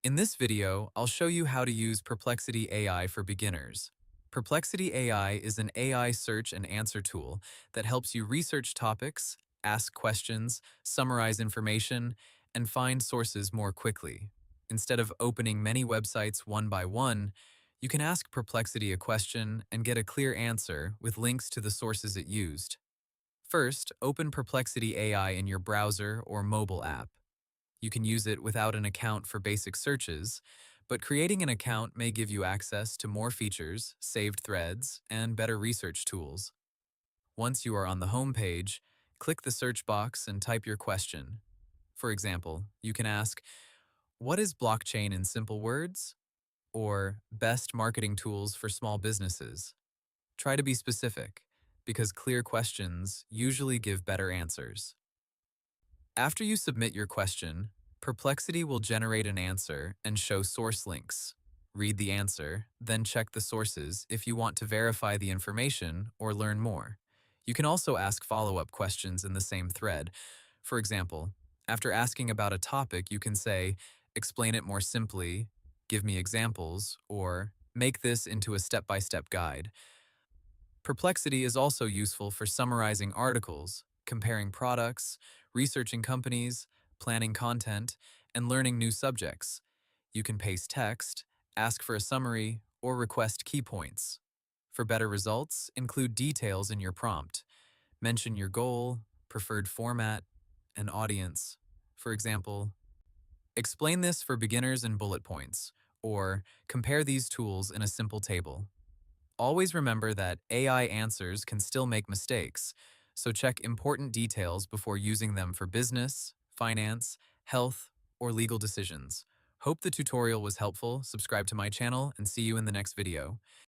In this video, I'll show you how to use Perplexity AI for beginners. Perplexity AI is an AI search and answer tool that helps you research topics, ask questions, summarize information, and find sources more quickly. Instead of opening many websites one by one, you can ask Perplexity a question and get a clear answer with links to the sources it used. First, open Perplexity AI in your browser or mobile app. You can use it without an account for basic searches, but creating an account may give you access to more features, saved threads, and better research tools. Once you are on the home page, click the search box and type your question. For example, you can ask, "What is blockchain in simple words?" or "Best marketing tools for small businesses." Try to be specific, because clear questions usually give better answers. After you submit your question, Perplexity will generate an answer and show source links. Read the answer, then check the sources if you want to verify the information or learn more. You can also ask follow-up questions in the same thread. For example, after asking about a topic, you can say, "Explain it more simply," "Give me examples," or "Make this into a step-by-step guide." Perplexity is also useful for summarizing articles, comparing products, researching companies, planning content, and learning new subjects. You can paste text, ask for a summary, or request key points. For better results, include details in your prompt. Mention your goal, preferred format, and audience. For example, explain this for beginners in bullet points, or compare these tools in a simple table. Always remember that AI answers can still make mistakes, so check important details before using them for business, finance, health, or legal decisions. Hope the tutorial was helpful. Subscribe to my channel and see you in the next video.